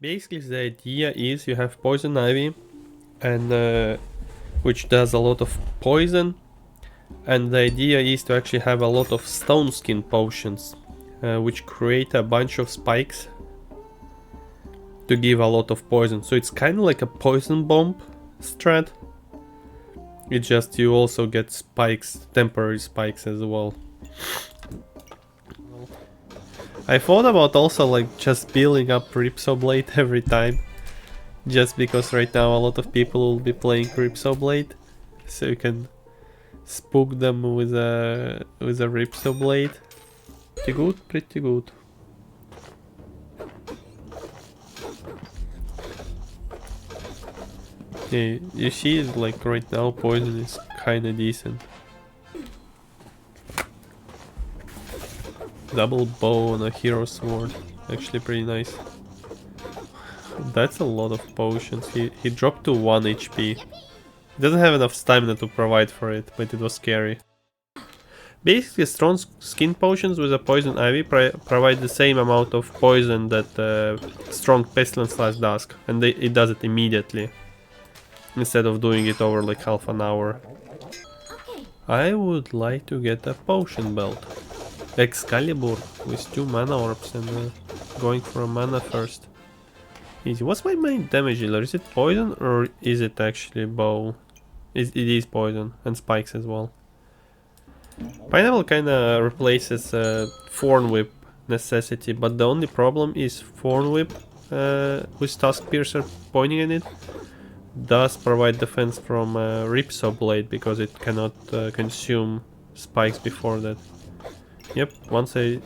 Basically, the idea is you have poison ivy, and which does a lot of poison, and the idea is to actually have a lot of stone skin potions, which create a bunch of spikes to give a lot of poison. So it's kind of like a poison bomb strat. It's just you also get spikes, temporary spikes as well. I thought about also like just building up Blade every time, just because right now a lot of people will be playing Blade, so you can spook them with a Blade. Pretty good, pretty good. Yeah, you see, like right now, poison is kinda decent. Double bow on a hero sword, actually pretty nice. That's a lot of potions. He dropped to 1 HP. He doesn't have enough stamina to provide for it, but it was scary. Basically, strong skin potions with a poison ivy provide the same amount of poison that strong pestilence does, and it does it immediately, instead of doing it over like half an hour. I would like to get a potion belt. Excalibur with 2 mana orbs and going for a mana first. Easy. What's my main damage dealer? Is it poison or is it actually bow? It is poison and spikes as well. Pineapple kinda replaces Thorn Whip necessity, but the only problem is Thorn Whip with Tusk Piercer pointing in it does provide defense from Ripsaw Blade because it cannot consume spikes before that. Yep, once I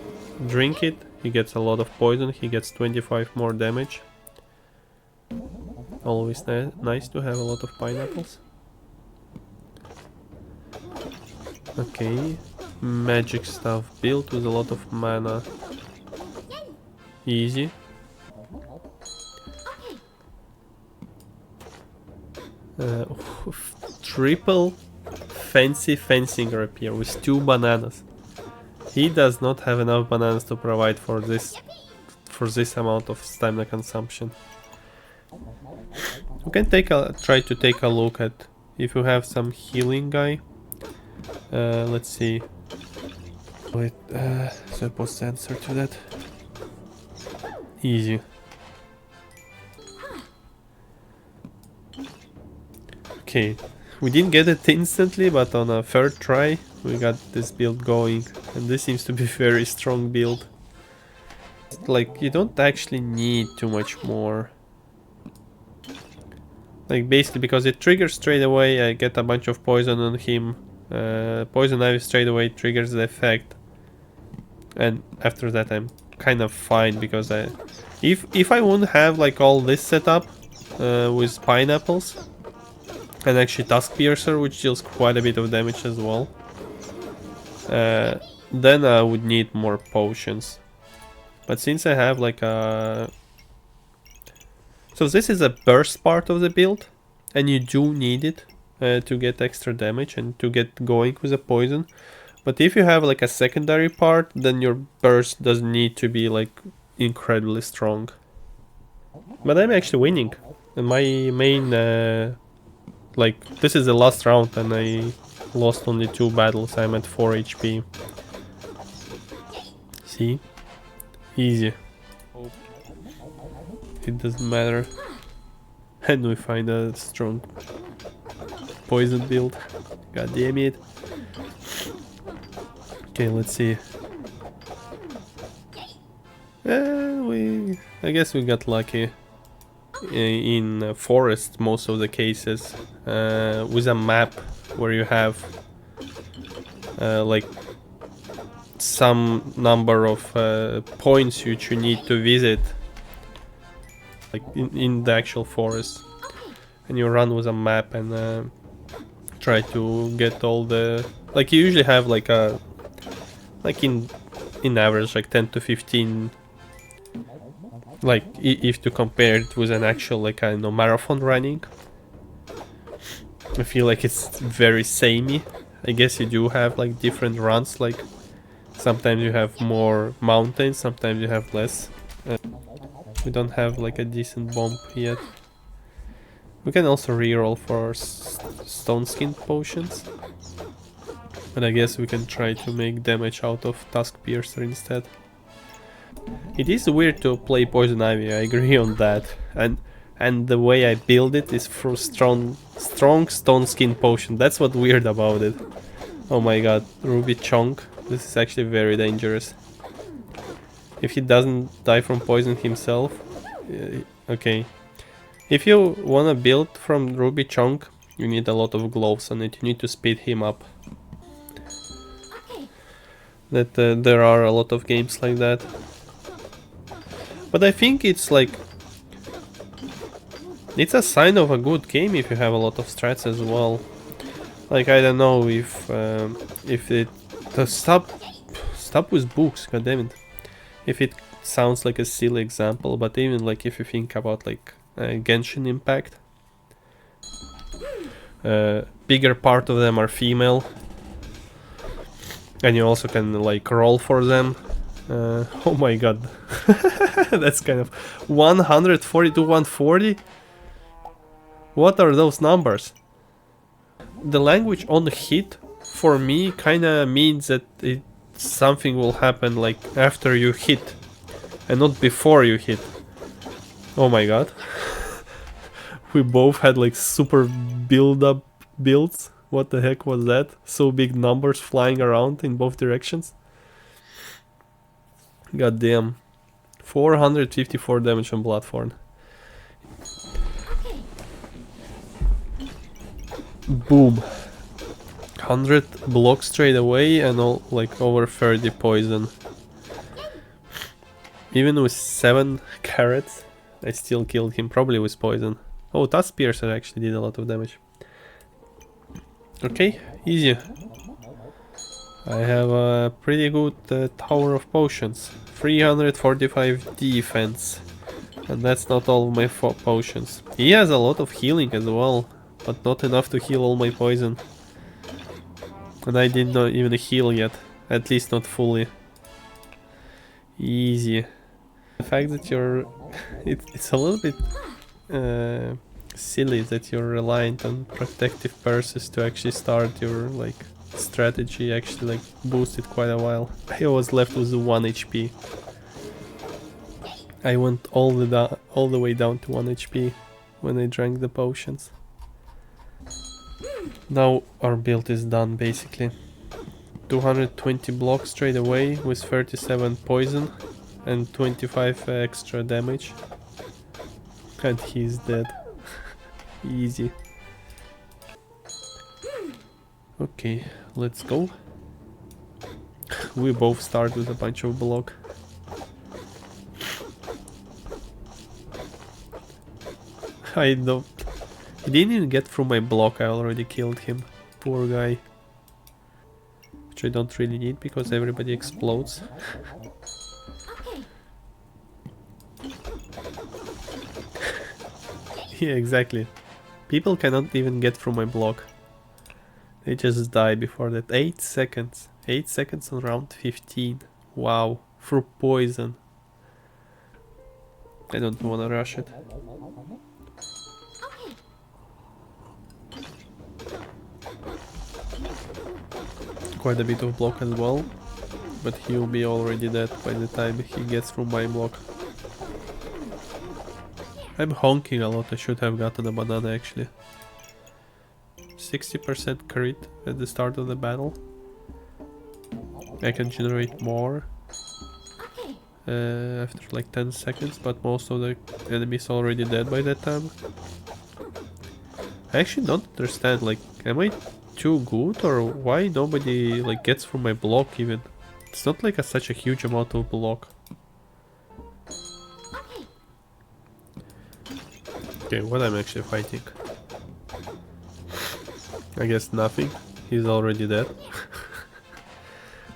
drink it, he gets a lot of poison, he gets 25 more damage. Always nice to have a lot of pineapples. Okay, magic stuff built with a lot of mana. Easy. Triple fancy fencing rapier with 2 bananas. He does not have enough bananas to provide for this amount of stamina consumption. You can try to take a look at if you have some healing guy. Let's see. Wait, supposed to answer to that. Easy. Okay, we didn't get it instantly, but on a third try we got this build going, and this seems to be a very strong build. Like, you don't actually need too much more. Like, basically because it triggers straight away, I get a bunch of poison on him. Poison ivy straight away triggers the effect, and after that I'm kind of fine, because if I wouldn't have like all this setup with pineapples and actually Tusk Piercer, which deals quite a bit of damage as well, then I would need more potions. But since I have like a... So this is a burst part of the build, and you do need it to get extra damage and to get going with the poison. But if you have like a secondary part, then your burst doesn't need to be like incredibly strong. But I'm actually winning. And my main... like, this is the last round and I lost only 2 battles. I'm at 4 HP. See? Easy. It doesn't matter. And we find a strong poison build. God damn it. Okay, let's see. I guess we got lucky in forest most of the cases, with a map where you have like some number of points which you need to visit, like in the actual forest, and you run with a map and try to get all the... Like, you usually have like a... like in average like 10 to 15, like if to compare it with an actual like I don't know marathon running. I feel like it's very samey. I guess you do have like different runs, like sometimes you have more mountains, sometimes you have less. We don't have like a decent bomb yet. We can also reroll for stone skin potions. But I guess we can try to make damage out of Tusk Piercer instead. It is weird to play Poison Ivy, I agree on that. And the way I build it is through strong stone skin potion. That's what weird about it. Oh my god, Ruby Chunk. This is actually very dangerous. If he doesn't die from poison himself... okay. If you wanna build from Ruby Chunk, you need a lot of gloves on it. You need to speed him up. That there are a lot of games like that. But I think it's like... it's a sign of a good game if you have a lot of strats as well. Like, I don't know if it... stop with books, goddammit. If it sounds like a silly example, but even like if you think about like Genshin Impact, bigger part of them are female, and you also can like roll for them. Oh my god, that's kind of 140 to 140. What are those numbers? The language on hit for me kinda means that something will happen like after you hit and not before you hit. Oh my god. We both had like super build-up builds. What the heck was that? So big numbers flying around in both directions. God damn. 454 damage on Bloodthorn. Boom. 100 blocks straight away and all, like over 30 poison. Even with 7 carrots, I still killed him, probably with poison. Oh, Tusk Piercer actually did a lot of damage. Okay, easy. I have a pretty good tower of potions. 345 defense. And that's not all of my potions. He has a lot of healing as well, but not enough to heal all my poison. And I did not even heal yet, at least not fully. Easy. The fact that you're... it's a little bit silly that you're reliant on protective purses to actually start your like strategy. Actually like boosted quite a while. I was left with 1 HP. I went all the way down to 1 HP when I drank the potions. Now our build is done basically. 220 blocks straight away with 37 poison and 25 extra damage. And he's dead. Easy. Okay, let's go. We both start with a bunch of block. I don't... he didn't even get through my block, I already killed him. Poor guy. Which I don't really need because everybody explodes. Yeah, exactly. People cannot even get through my block. They just die before that. 8 seconds. 8 seconds on round 15. Wow. Through poison. I don't want to rush it. Quite a bit of block as well, but he'll be already dead by the time he gets through my block. I'm honking a lot, I should have gotten a banana actually. 60% crit at the start of the battle. I can generate more after like 10 seconds, but most of the enemies already dead by that time. I actually don't understand, like, am I too good or why nobody like gets through my block even? It's not like such a huge amount of block. Okay, what I'm actually fighting? I guess nothing. He's already dead.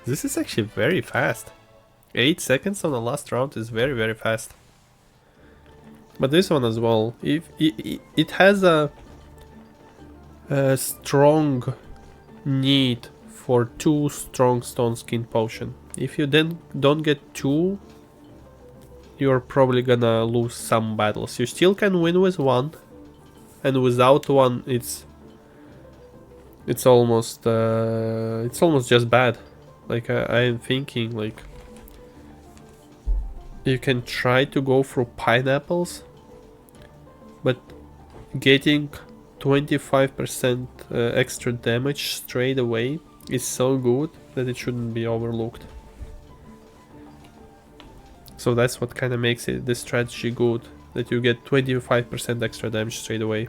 This is actually very fast. 8 seconds on the last round is very, very fast. But this one as well, if it has a strong need for 2 strong stone skin potion. If you then don't get 2 you're probably gonna lose some battles. You still can win with one, and without one, it's almost just bad. Like I am thinking, like you can try to go through pineapples, but getting 25% extra damage straight away is so good that it shouldn't be overlooked. So that's what kind of makes it this strategy good, that you get 25% extra damage straight away.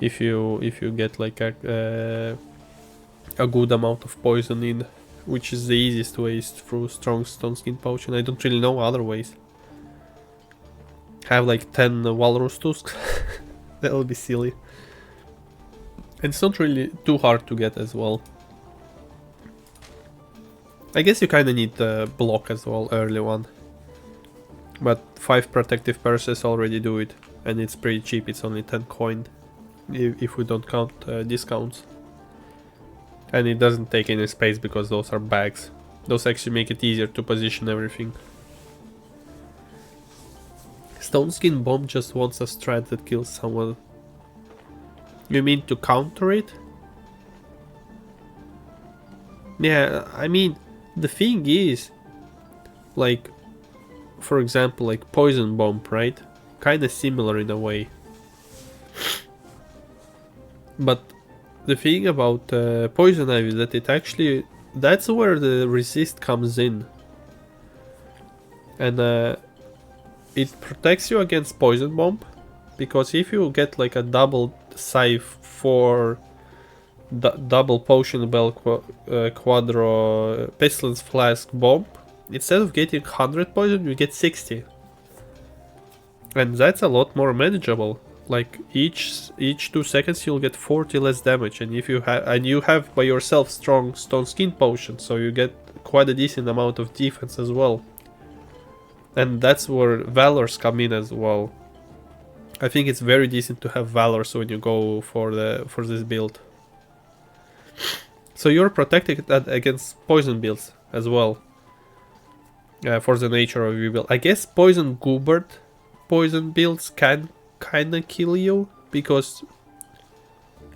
If you get like a good amount of poison in, which is the easiest way is through strong stone skin potion. I don't really know other ways. Have like 10 walrus tusks. That would be silly. And it's not really too hard to get as well. I guess you kinda need the block as well, early one. But 5 protective purses already do it. And it's pretty cheap, it's only 10 coin. If we don't count discounts. And it doesn't take any space because those are bags. Those actually make it easier to position everything. Stone Skin Bomb just wants a strat that kills someone. You mean to counter it? Yeah, I mean, the thing is, like, for example, like Poison Bomb, right? Kinda similar in a way. But the thing about Poison Ivy is that it actually, that's where the resist comes in. And it protects you against Poison Bomb, because if you get like a double scythe for double potion bell quadro pestilence flask bomb, instead of getting 100 poison you get 60, and that's a lot more manageable. Like each 2 seconds you'll get 40 less damage, and if you have by yourself strong stone skin potion, so you get quite a decent amount of defense as well. And that's where valors come in as well. I think it's very decent to have valors when you go for this build. So you're protected against poison builds as well. For the nature of your build. I guess poison Goobert poison builds can kinda kill you, because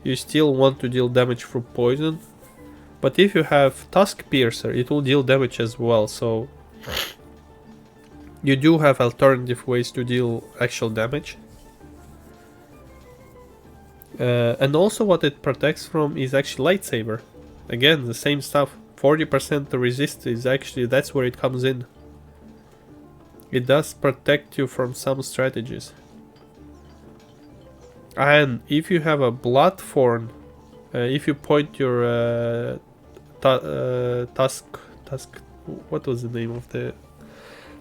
you still want to deal damage through poison. But if you have Tusk Piercer, it will deal damage as well, so you do have alternative ways to deal actual damage. And also what it protects from is actually Lightsaber. Again, the same stuff. 40% to resist is actually, that's where it comes in. It does protect you from some strategies. And if you have a Bloodthorn, if you point your Tusk, what was the name of the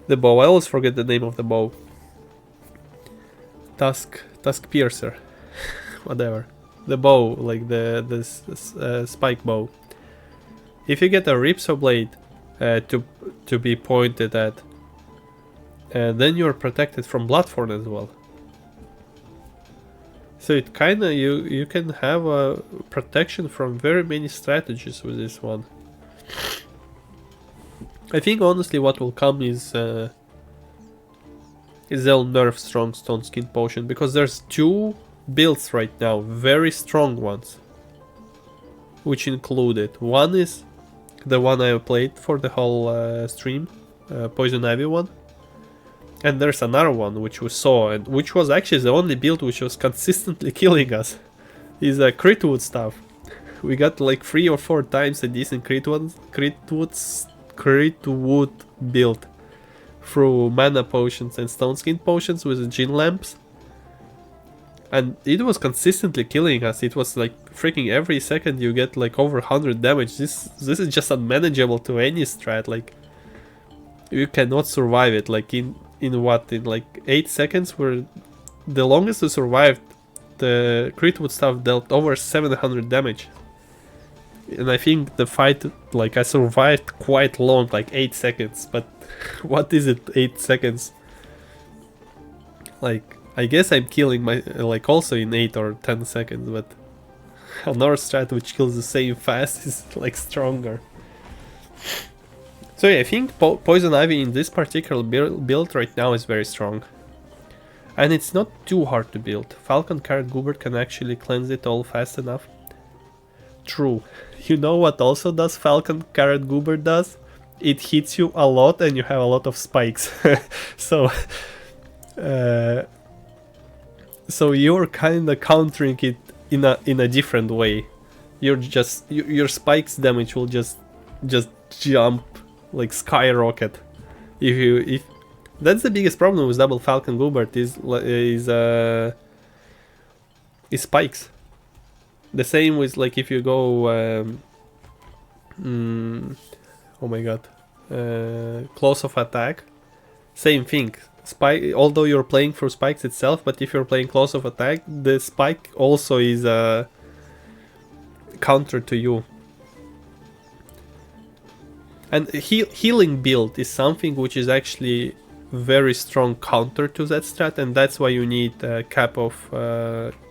bow? I always forget the name of the bow. Tusk Piercer. Whatever. The bow, like the spike bow. If you get a Ripsaw blade to be pointed at, then you're protected from Bloodthorn as well. So it kinda, you can have a protection from very many strategies with this one. I think honestly what will come is they'll nerf strong stone skin potion, because there's 2 builds right now, very strong ones, which included, one is the one I played for the whole stream, Poison Ivy one, and there's another one which we saw, and which was actually the only build which was consistently killing us, is a Critwood stuff. We got like 3 or 4 times a decent Critwood build through mana potions and stone skin potions with Gin lamps. And it was consistently killing us. It was like freaking every second you get like over 100 damage. This is just unmanageable to any strat. Like you cannot survive it. Like in like 8 seconds, where the longest we survived, the Critwood stuff dealt over 700 damage. And I think the fight, like I survived quite long, like 8 seconds. But what is it, 8 seconds? Like I guess I'm killing my, like also in 8 or 10 seconds, but another strat which kills the same fast is like stronger. So yeah, I think Poison Ivy in this particular build right now is very strong. And it's not too hard to build. Falcon Carrot Goobert can actually cleanse it all fast enough. True. You know what also does Falcon Carrot Goobert does? It hits you a lot and you have a lot of spikes. So so you're kinda countering it in a different way. You're just your spikes damage will just jump like skyrocket. If that's the biggest problem with double Falcon Goobert is spikes. The same with like if you go oh my god, close of attack, same thing. Spike, although you're playing for spikes itself, but if you're playing close of attack, the spike also is a counter to you. And healing build is something which is actually very strong counter to that strat, and that's why you need a cap of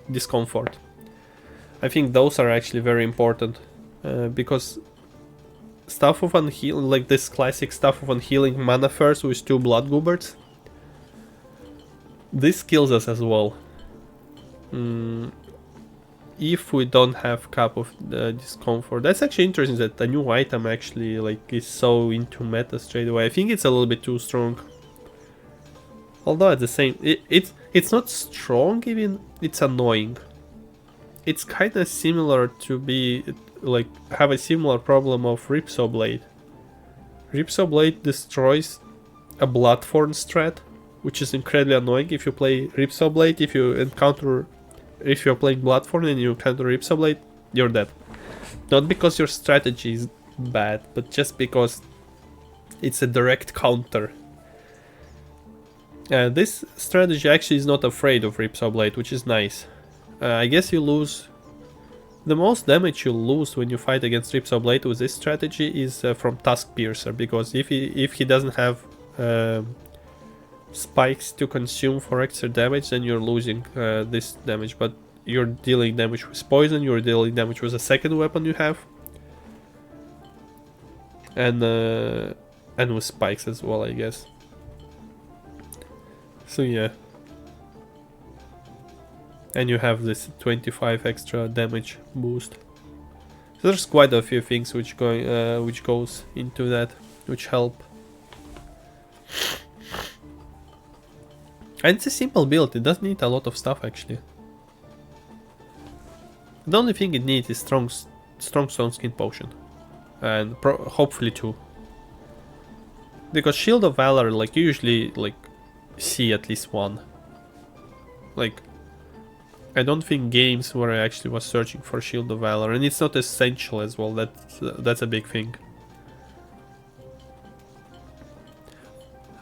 discomfort. I think those are actually very important because Staff of Unhealing, like this classic Staff of Unhealing mana first with 2 Blood Gooberts, this kills us as well. If we don't have Cap of Discomfort. That's actually interesting that a new item actually like is so into meta straight away. I think it's a little bit too strong. Although at the same, it's not strong even, it's annoying. It's kind of similar to be like have a similar problem of Ripsaw Blade. Ripsaw Blade destroys a Bloodthorn strat, which is incredibly annoying if you play Ripsaw Blade. If you're playing Bloodthorn and you encounter Ripsaw Blade, you're dead. Not because your strategy is bad, but just because it's a direct counter. This strategy actually is not afraid of Ripsaw Blade, which is nice. I guess you lose... The most damage you lose when you fight against Ripsaw Blade with this strategy is from Tusk Piercer, because if he doesn't have spikes to consume for extra damage, then you're losing this damage, but you're dealing damage with poison, you're dealing damage with a second weapon you have, and with spikes as well, I guess. So yeah. And you have this 25 extra damage boost. So there's quite a few things which goes into that, which help. And it's a simple build, it doesn't need a lot of stuff actually. The only thing it needs is strong stone skin potion. And hopefully 2. Because Shield of Valor, like, you usually like see at least 1. Like, I don't think games where I actually was searching for Shield of Valor, and it's not essential as well, that's a big thing.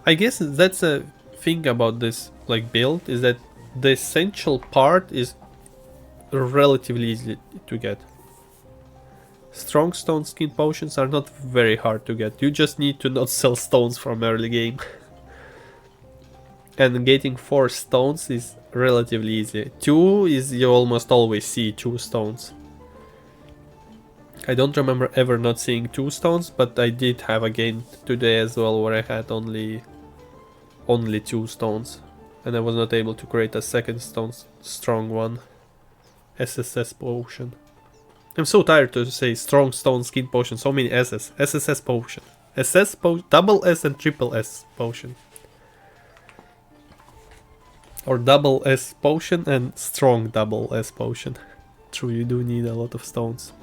I guess that's a thing about this like build, is that the essential part is relatively easy to get. Strong stone skin potions are not very hard to get, you just need to not sell stones from early game. And getting 4 stones is relatively easy. 2 is you almost always see 2 stones. I don't remember ever not seeing 2 stones, but I did have a game today as well where I had only 2 stones. And I was not able to create a second strong one. SSS potion. I'm so tired to say strong stone skin potion, so many S's. SSS potion. Double S and triple S potion. Or double S potion and strong double S potion. True, you do need a lot of stones.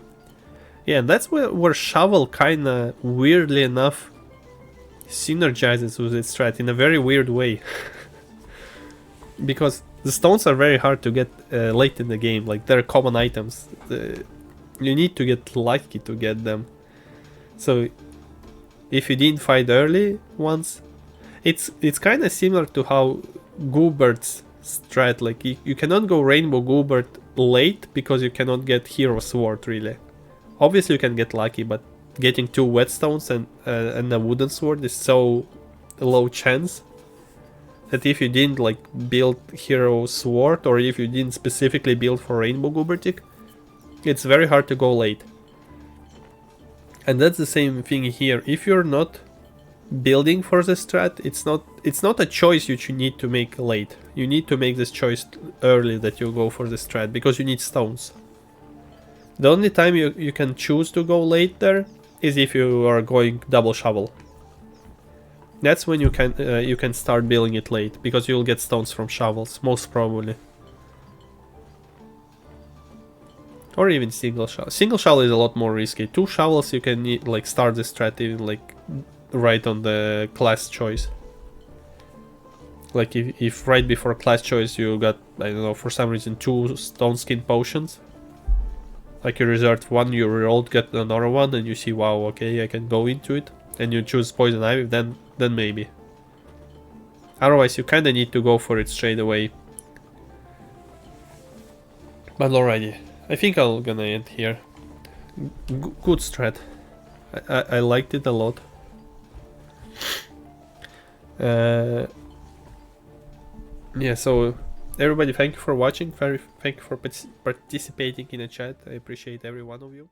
Yeah, and that's where Shovel kinda, weirdly enough, synergizes with its strat in a very weird way. Because the stones are very hard to get late in the game, like they're common items. You need to get lucky to get them. So if you didn't fight early once, it's kinda similar to how Goobert's strat, like you cannot go Rainbow Goobert late because you cannot get Hero Sword really. Obviously you can get lucky, but getting 2 whetstones and a wooden sword is so low chance that if you didn't like build Hero Sword, or if you didn't specifically build for Rainbow Goobertic, it's very hard to go late. And that's the same thing here. If you're not building for the strat. It's not a choice you need to make late. You need to make this choice early that you go for the strat because you need stones. The only time you can choose to go late there is if you are going double shovel. That's when you can start building it late because you'll get stones from shovels most probably. Or even single shovel. Single shovel is a lot more risky. 2 shovels you can like start the strat even like right on the class choice. Like if right before class choice you got, I don't know, for some reason 2 stone skin potions. Like you reserved one, you rerolled, get another one, and you see, wow, okay, I can go into it. And you choose poison ivy, then maybe. Otherwise you kinda need to go for it straight away. But alrighty, I think I'm gonna end here. Good strat. I liked it a lot. Yeah, so everybody, thank you for watching. Thank you for participating in the chat. I appreciate every one of you.